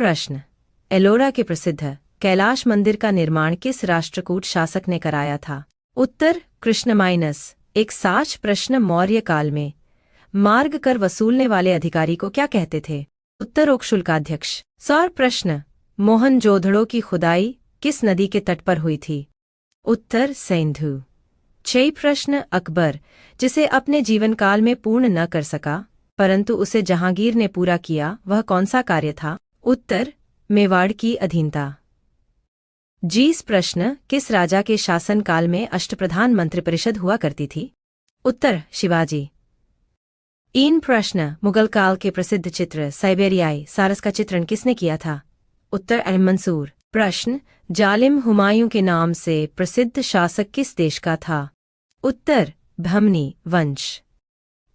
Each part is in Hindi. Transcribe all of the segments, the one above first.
प्रश्न, एलोरा के प्रसिद्ध कैलाश मंदिर का निर्माण किस राष्ट्रकूट शासक ने कराया था? उत्तर कृष्ण माइनस एक साच प्रश्न, मौर्य काल में मार्ग कर वसूलने वाले अधिकारी को क्या कहते थे? उत्तर ओक्षुल्काध्यक्ष। सौर प्रश्न, मोहनजोदड़ो की खुदाई किस नदी के तट पर हुई थी? उत्तर सिंधु। 6 प्रश्न, अकबर जिसे अपने जीवनकाल में पूर्ण न कर सका परंतु उसे जहांगीर ने पूरा किया, वह कौन सा कार्य था? उत्तर मेवाड़ की अधीनता। 20 प्रश्न, किस राजा के शासनकाल में अष्टप्रधान मंत्रिपरिषद हुआ करती थी? उत्तर शिवाजी। 3 प्रश्न, मुगल काल के प्रसिद्ध चित्र साइबेरियाई सारस का चित्रण किसने किया था? उत्तर अहम मंसूर। प्रश्न, जालिम हुमायूं के नाम से प्रसिद्ध शासक किस देश का था? उत्तर बहमनी वंश।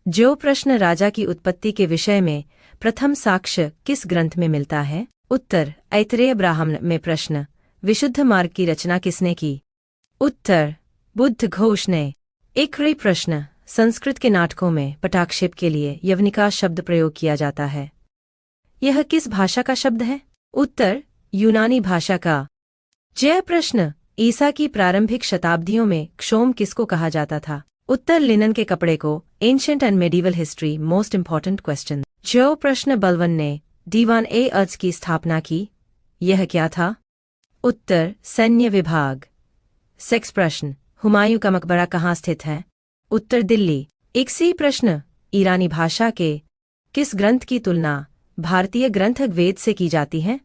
जो प्रश्न, राजा की उत्पत्ति के विषय में प्रथम साक्ष्य किस ग्रंथ में मिलता है? उत्तर ऐतरेय ब्राह्मण में। प्रश्न, विशुद्ध मार्ग की रचना किसने की? उत्तर बुद्ध घोष ने। 1 प्रश्न, संस्कृत के नाटकों में पटाक्षेप के लिए यवनिका शब्द प्रयोग किया जाता है, यह किस भाषा का शब्द है? उत्तर यूनानी भाषा का। 6 प्रश्न, ईसा की प्रारंभिक शताब्दियों में क्षोम किसको कहा जाता था? उत्तर लिनन के कपड़े को। Ancient and medieval history most important question. 6 प्रश्न, बलवन ने दीवान-ए-अर्ज की स्थापना की, यह क्या था? उत्तर सैन्य विभाग। 6 प्रश्न, हुमायूं का मकबरा कहाँ स्थित है? उत्तर दिल्ली। 1 प्रश्न, ईरानी भाषा के किस ग्रंथ की तुलना भारतीय ग्रंथ वेद से की जाती है?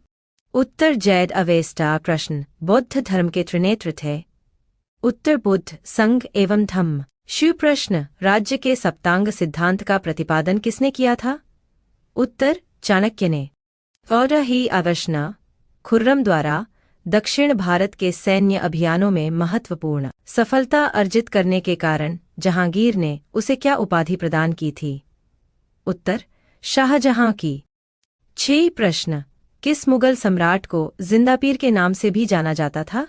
उत्तर जैद अवेस्टा। प्रश्न, बौद्ध धर्म के त्रिनेत्र थे? उत्तर बुद्ध, संघ एवं धम्म। 7 प्रश्न, राज्य के सप्तांग सिद्धांत का प्रतिपादन किसने किया था? उत्तर चाणक्य ने। और ही अवशना खुर्रम द्वारा दक्षिण भारत के सैन्य अभियानों में महत्वपूर्ण सफलता अर्जित करने के कारण जहांगीर ने उसे क्या उपाधि प्रदान की थी? उत्तर शाहजहां की। 6 प्रश्न, किस मुगल सम्राट को जिंदापीर के नाम से भी जाना जाता था?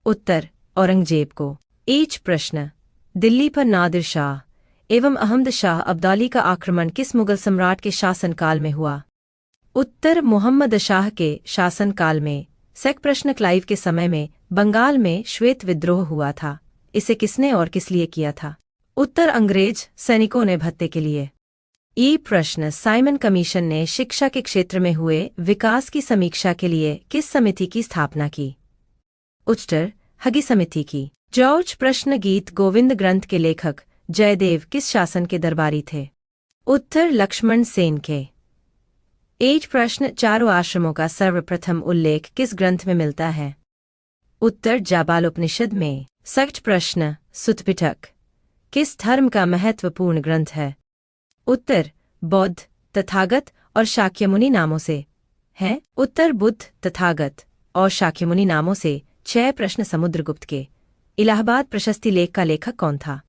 उत्तर औरंगजेब को। 1 प्रश्न, दिल्ली पर नादिर शाह एवं अहमद शाह अब्दाली का आक्रमण किस मुगल सम्राट के शासनकाल में हुआ? उत्तर मोहम्मद शाह के शासनकाल में। 2 प्रश्न, क्लाइव के समय में बंगाल में श्वेत विद्रोह हुआ था, इसे किसने और किस लिए किया था? उत्तर अंग्रेज सैनिकों ने भत्ते के लिए। 1 प्रश्न, साइमन कमीशन ने शिक्षा के क्षेत्र में हुए विकास की समीक्षा के लिए किस समिति की स्थापना की? उत्तर हगी समिति की। जॉर्ज प्रश्न, गीत गोविंद ग्रंथ के लेखक जयदेव किस शासन के दरबारी थे? उत्तर लक्ष्मण सेन के। 1 प्रश्न, चारों आश्रमों का सर्वप्रथम उल्लेख किस ग्रंथ में मिलता है? उत्तर जाबालोपनिषद में। 7 प्रश्न, सुत्पिटक किस धर्म का महत्वपूर्ण ग्रंथ है? उत्तर बौद्ध, तथागत और शाक्यमुनि नामों से है। उत्तर बुद्ध, तथागत और शाक्यमुनि नामों से। 6 प्रश्न, समुद्रगुप्त के इलाहाबाद प्रशस्ति लेख का लेखक कौन था?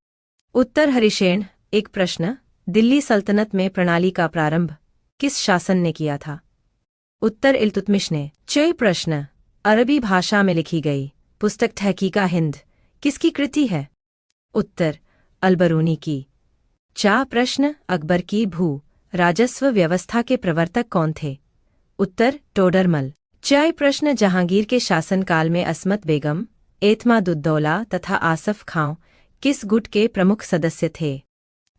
उत्तर हरिशेन। 1 प्रश्न, दिल्ली सल्तनत में प्रणाली का प्रारंभ किस शासन ने किया था? उत्तर इल्तुतमिश ने। 6 प्रश्न, अरबी भाषा में लिखी गई पुस्तक तहकीका हिंद किसकी कृति है? उत्तर अलबरूनी की। 4 प्रश्न, अकबर की भू राजस्व व्यवस्था के प्रवर्तक कौन थे? उत्तर टोडरमल। 6 प्रश्न, जहांगीर के शासनकाल में असमत बेगम, एतमादुद्दौला तथा आसफ खां किस गुट के प्रमुख सदस्य थे?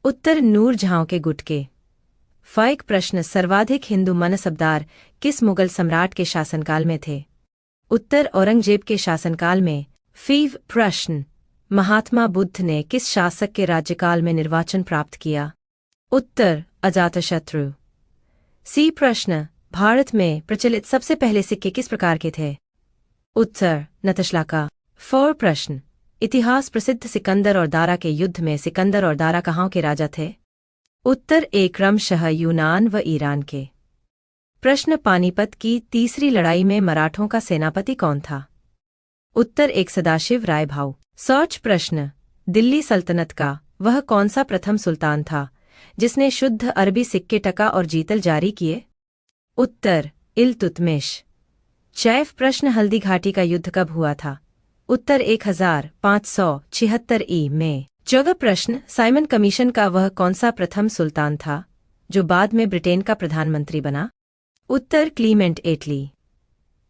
उत्तर नूरजहां के गुट के। 5 प्रश्न, सर्वाधिक हिंदू मनसबदार किस मुगल सम्राट के शासनकाल में थे? उत्तर औरंगजेब के शासनकाल में। 5 प्रश्न, महात्मा बुद्ध ने किस शासक के राज्यकाल में निर्वाचन प्राप्त किया? उत्तर अजातशत्रु। 6 प्रश्न, भारत में प्रचलित सबसे पहले सिक्के किस प्रकार के थे? उत्तर नतशलाका। 4 प्रश्न, इतिहास प्रसिद्ध सिकंदर और दारा के युद्ध में सिकंदर और दारा कहाँ के राजा थे? उत्तर क्रमशः यूनान व ईरान के। प्रश्न, पानीपत की तीसरी लड़ाई में मराठों का सेनापति कौन था? उत्तर सदाशिव राय भाऊ। 7 प्रश्न, दिल्ली सल्तनत का वह कौन सा प्रथम सुल्तान था जिसने शुद्ध अरबी सिक्के टका और जीतल जारी किए? उत्तर इल्तुतमिश। 6 प्रश्न, हल्दी घाटी का युद्ध कब हुआ था? उत्तर 1576 में। 14 प्रश्न, साइमन कमीशन का वह कौन सा प्रथम सुल्तान था जो बाद में ब्रिटेन का प्रधानमंत्री बना? उत्तर क्लीमेंट एटली।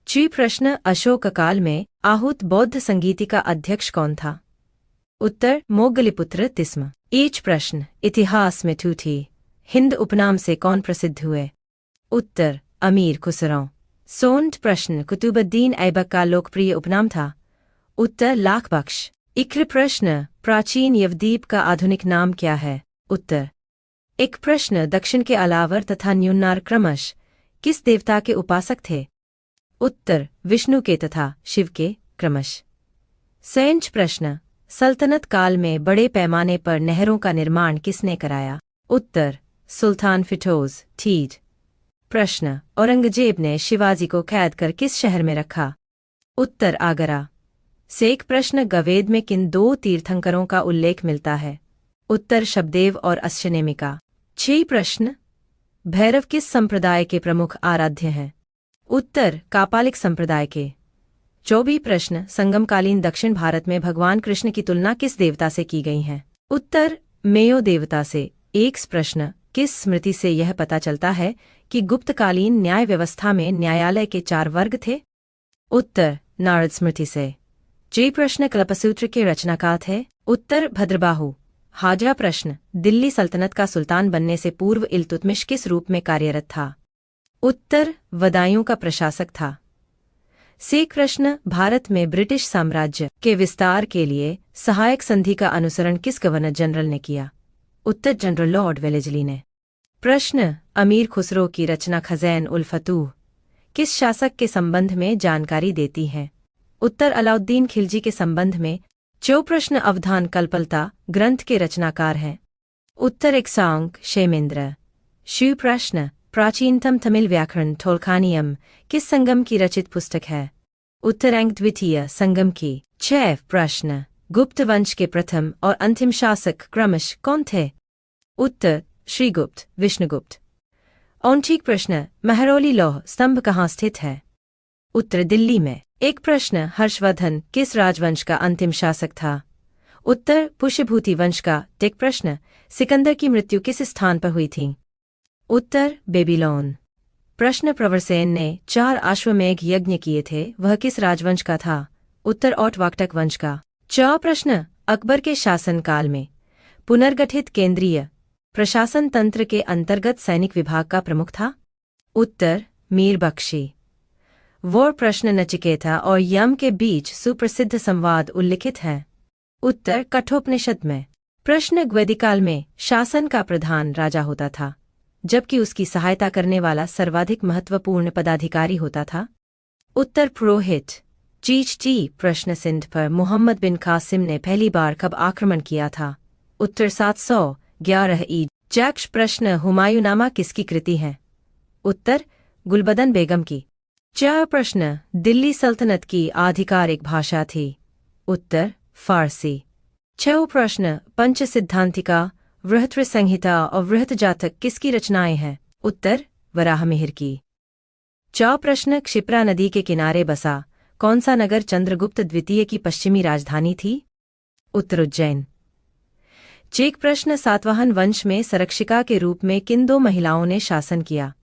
ची प्रश्न अशोक काल में आहूत बौद्ध संगीति का अध्यक्ष कौन था? उत्तर मोगलिपुत्र तिस्म। ईच प्रश्न इतिहास में ठूठी हिंद उपनाम से कौन प्रसिद्ध हुए? उत्तर अमीर खुसरो। सोंठ प्रश्न कुतुबुद्दीन ऐबक का लोकप्रिय उपनाम था? उत्तर लाख बख्श। इक्र प्रश्न प्राचीन यवद्वीप का आधुनिक नाम क्या है? उत्तर एक प्रश्न दक्षिण के अलावर तथा न्यूनार क्रमश किस देवता के उपासक थे? उत्तर विष्णु के तथा शिव के क्रमश। सेंच प्रश्न सल्तनत काल में बड़े पैमाने पर नहरों का निर्माण किसने कराया? उत्तर सुल्तान फिरोज ठीज। प्रश्न औरंगजेब ने शिवाजी को कैद कर किस शहर में रखा? उत्तर आगरा। सेक प्रश्न गवेद में किन दो तीर्थंकरों का उल्लेख मिलता है? उत्तर शबदेव और अश्वनेमिका। 6 प्रश्न भैरव किस संप्रदाय के प्रमुख आराध्य हैं? उत्तर कापालिक संप्रदाय के। 24 प्रश्न संगमकालीन दक्षिण भारत में भगवान कृष्ण की तुलना किस देवता से की गई है? उत्तर मेयो देवता से। 1 प्रश्न किस स्मृति से यह पता चलता है कि गुप्तकालीन न्याय व्यवस्था में न्यायालय के 4 वर्ग थे? उत्तर नारद स्मृति से। 6 प्रश्न कल्पसूत्र के रचनाकार थे? उत्तर भद्रबाहु। हाजा प्रश्न दिल्ली सल्तनत का सुल्तान बनने से पूर्व इल्तुतमिश किस रूप में कार्यरत था? उत्तर बदायूं का प्रशासक था। सेक प्रश्न भारत में ब्रिटिश साम्राज्य के विस्तार के लिए सहायक संधि का अनुसरण किस गवर्नर जनरल ने किया? उत्तर जनरल लॉर्ड वेलेस्ली ने। प्रश्न अमीर खुसरो की रचना खज़ैन उल फतूह किस शासक के संबंध में जानकारी देती है? उत्तर अलाउद्दीन खिलजी के संबंध में। 4 प्रश्न अवधान कल्पलता ग्रंथ के रचनाकार हैं? उत्तर इक्सांग क्षेमेंद्र। 5 प्रश्न प्राचीनतम तमिल व्याकरण टोलकानियम किस संगम की रचित पुस्तक है? उत्तर एंग द्वितीय संगम की। 6 प्रश्न गुप्त वंश के प्रथम और अंतिम शासक क्रमश कौन थे? उत्तर श्रीगुप्त विष्णुगुप्त। 29 प्रश्न महरौली लौह स्तंभ कहाँ स्थित है? उत्तर दिल्ली में। 1 प्रश्न हर्षवर्धन किस राजवंश का अंतिम शासक था? उत्तर पुष्यभूति वंश का। टिक प्रश्न सिकंदर की मृत्यु किस स्थान पर हुई थी? उत्तर बेबीलोन। प्रश्न प्रवरसेन ने 4 अश्वमेघ यज्ञ किए थे, वह किस राजवंश का था? उत्तर औटवाक्टक वंश का। 4 प्रश्न अकबर के शासनकाल में पुनर्गठित केंद्रीय प्रशासन तंत्र के अंतर्गत सैनिक विभाग का प्रमुख था? उत्तर मीर बख्शी। वो प्रश्न नचिकेता और यम के बीच सुप्रसिद्ध संवाद उल्लिखित है? उत्तर कठोपनिषद में। प्रश्न वैदिकाल में शासन का प्रधान राजा होता था, जबकि उसकी सहायता करने वाला सर्वाधिक महत्वपूर्ण पदाधिकारी होता था? उत्तर पुरोहित। चीचटी प्रश्न सिंध पर मोहम्मद बिन कासिम ने पहली बार कब आक्रमण किया था? उत्तर 711 ई। जैक्श प्रश्न हुमायूंनामा किसकी कृति है? उत्तर गुलबदन बेगम की। 4 प्रश्न दिल्ली सल्तनत की आधिकारिक भाषा थी? उत्तर फारसी। 6 प्रश्न पंच सिद्धांतिका वृहत्र संहिता और वृहत जातक किसकी रचनाएं हैं? उत्तर वराहमिहिर की। 4 प्रश्न क्षिप्रा नदी के किनारे बसा कौन सा नगर चंद्रगुप्त द्वितीय की पश्चिमी राजधानी थी? उत्तर उज्जैन। 6 प्रश्न सातवाहन वंश में संरक्षिका के रूप में किन 2 महिलाओं ने शासन किया?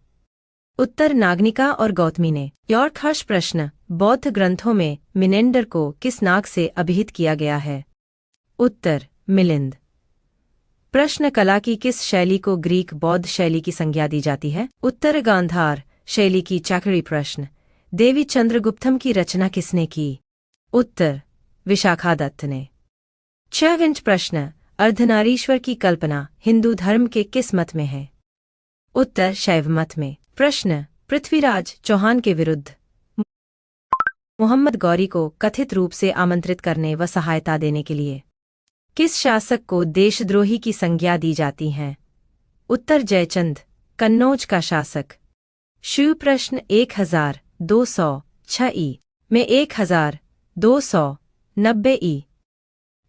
उत्तर नागनिका और गौतमी ने। यॉर्क हर्ष प्रश्न बौद्ध ग्रंथों में मिनेंडर को किस नाग से अभिहित किया गया है? उत्तर मिलिंद। प्रश्न कला की किस शैली को ग्रीक बौद्ध शैली की संज्ञा दी जाती है? उत्तर गांधार शैली की। चाकरी प्रश्न देवी चंद्रगुप्तम की रचना किसने की? उत्तर विशाखादत्त ने। 6 प्रश्न अर्धनारीश्वर की कल्पना हिंदू धर्म के किस मत में है? उत्तर शैव मत में। प्रश्न पृथ्वीराज चौहान के विरुद्ध मोहम्मद गौरी को कथित रूप से आमंत्रित करने व सहायता देने के लिए किस शासक को देशद्रोही की संज्ञा दी जाती है? उत्तर जयचंद कन्नौज का शासक। शिव प्रश्न 1206 ई में 1290 ई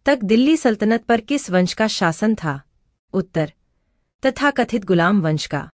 तक दिल्ली सल्तनत पर किस वंश का शासन था? उत्तर तथाकथित गुलाम वंश का।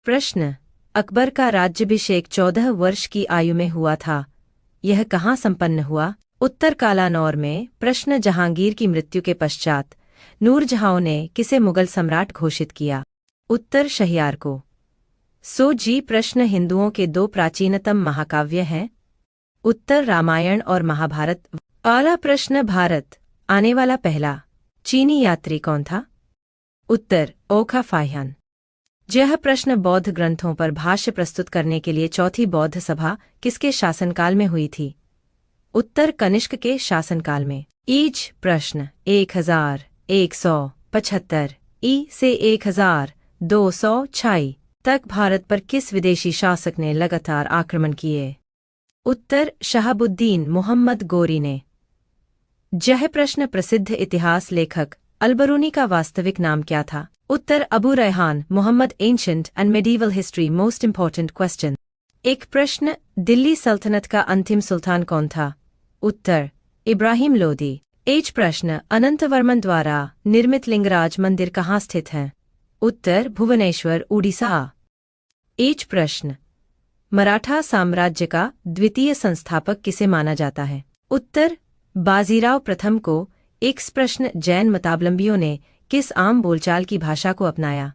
प्रश्न, अकबर का राज्याभिषेक 14 वर्ष की आयु में हुआ था। यह कहाँ संपन्न हुआ? उत्तर, कालानौर में। प्रश्न, जहांगीर की मृत्यु के पश्चात नूरजहां ने किसे मुगल सम्राट घोषित किया? उत्तर, शहरयार को। जी प्रश्न, हिंदुओं के दो प्राचीनतम महाकाव्य हैं? उत्तर, रामायण और महाभारत। आला प्रश्न, भारत आने वाला पहला चीनी यात्री कौन था? उत्तर, ओखा फाह्यान। यह प्रश्न, बौद्ध ग्रंथों पर भाष्य प्रस्तुत करने के लिए चौथी बौद्ध सभा किसके शासनकाल में हुई थी? उत्तर, कनिष्क के शासनकाल में। ईच प्रश्न, 1175 ई से 1206 तक भारत पर किस विदेशी शासक ने लगातार आक्रमण किए? उत्तर, शहाबुद्दीन मोहम्मद गोरी ने। यह प्रश्न, प्रसिद्ध इतिहास लेखक अलबरूनी का वास्तविक नाम क्या था? उत्तर, Abu Raihan Mohammad. Ancient and medieval history most important question. एक प्रश्न, दिल्ली सल्तनत का अंतिम सुल्तान कौन था? उत्तर, इब्राहिम लोदी। एच प्रश्न, अनंतवर्मन द्वारा निर्मित लिंगराज मंदिर कहाँ स्थित है? उत्तर, भुवनेश्वर, उड़ीसा। एच प्रश्न, मराठा साम्राज्य का द्वितीय संस्थापक किसे माना जाता है? उत्तर, बाजीराव प्रथम को। एक्स प्रश्न, जैन मतावलंबियों ने किस आम बोलचाल की भाषा को अपनाया?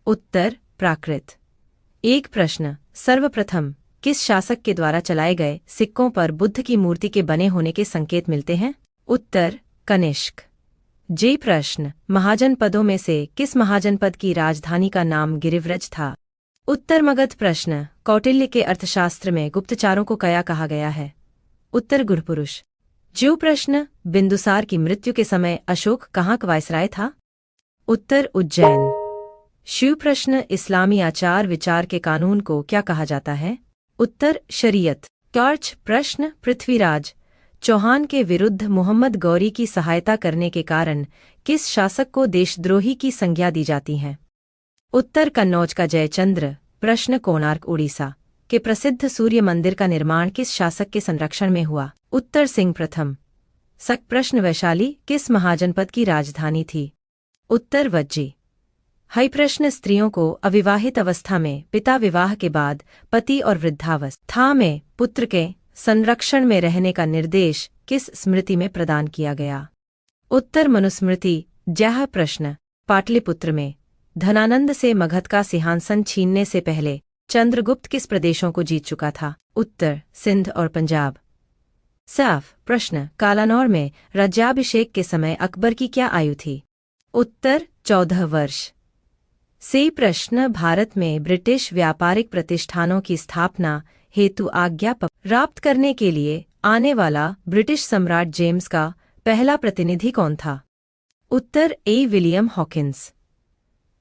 उत्तर, प्राकृत। एक प्रश्न, सर्वप्रथम किस शासक के द्वारा चलाए गए सिक्कों पर बुद्ध की मूर्ति के बने होने के संकेत मिलते हैं? उत्तर, कनिष्क। जे प्रश्न, महाजनपदों में से किस महाजनपद की राजधानी का नाम गिरिव्रज था? उत्तर, मगध। प्रश्न, कौटिल्य के अर्थशास्त्र में गुप्तचारों को क्या कहा गया है? उत्तर, गुरुपुरुष। जो प्रश्न, बिंदुसार की मृत्यु के समय अशोक कहाँ का वायसराय था? उत्तर, उज्जैन। शिव प्रश्न, इस्लामी आचार विचार के कानून को क्या कहा जाता है? उत्तर, शरीयत। टॉर्च प्रश्न, पृथ्वीराज चौहान के विरुद्ध मोहम्मद गौरी की सहायता करने के कारण किस शासक को देशद्रोही की संज्ञा दी जाती है? उत्तर, कन्नौज का जयचंद्र। प्रश्न, कोणार्क उड़ीसा के प्रसिद्ध सूर्य मंदिर का निर्माण किस शासक के संरक्षण में हुआ? उत्तर, सिंह प्रथम। सक प्रश्न, वैशाली किस महाजनपद की राजधानी थी? उत्तर, वज्जी। हई प्रश्न, स्त्रियों को अविवाहित अवस्था में पिता विवाह के बाद पति और वृद्धावस्था में पुत्र के संरक्षण में रहने का निर्देश किस स्मृति में प्रदान किया गया? उत्तर, मनुस्मृति। यह प्रश्न, पाटलिपुत्र में धनानंद से मगध का सिंहासन छीनने से पहले चंद्रगुप्त किस प्रदेशों को जीत चुका था? उत्तर, सिंध और पंजाब। साफ प्रश्न, कालानौर में राज्याभिषेक के समय अकबर की क्या आयु थी? उत्तर, 14 वर्ष। से प्रश्न, भारत में ब्रिटिश व्यापारिक प्रतिष्ठानों की स्थापना हेतु आज्ञा प्राप्त करने के लिए आने वाला ब्रिटिश सम्राट जेम्स का पहला प्रतिनिधि कौन था? उत्तर, ए विलियम हॉकिंस।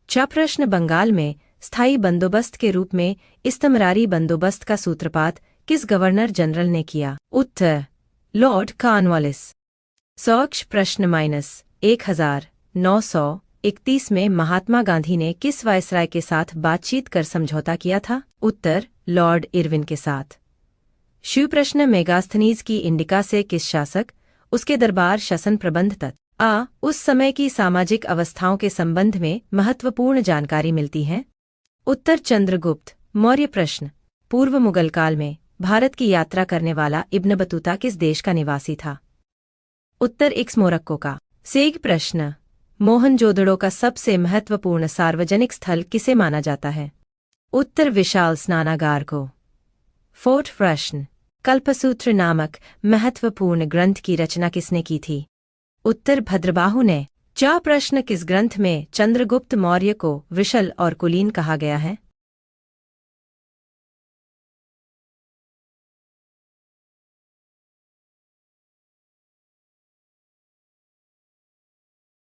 च प्रश्न, बंगाल में स्थायी बंदोबस्त के रूप में इस्तमरारी बंदोबस्त का सूत्रपात किस गवर्नर जनरल ने किया? उत्तर, लॉर्ड कॉर्नवालिस। सोक्ष प्रश्न, -1931 में महात्मा गांधी ने किस वायसराय के साथ बातचीत कर समझौता किया था? उत्तर, लॉर्ड इरविन के साथ। शिव प्रश्न, मेगास्थनीज की इंडिका से किस शासक, उसके दरबार शासन प्रबंध तथा उस समय की सामाजिक अवस्थाओं के संबंध में महत्वपूर्ण जानकारी मिलती है? उत्तर, चंद्रगुप्त मौर्य। प्रश्न, पूर्व मुगल काल में भारत की यात्रा करने वाला इब्न बतूता किस देश का निवासी था? उत्तर, मोरक्को का। सेग प्रश्न, मोहनजोदड़ो का सबसे महत्वपूर्ण सार्वजनिक स्थल किसे माना जाता है? उत्तर, विशाल स्नानागार को। फोर्थ प्रश्न, कल्पसूत्र नामक महत्वपूर्ण ग्रंथ की रचना किसने की थी? उत्तर, भद्रबाहु ने। चा प्रश्न, किस ग्रंथ में चंद्रगुप्त मौर्य को विशल और कुलीन कहा गया है?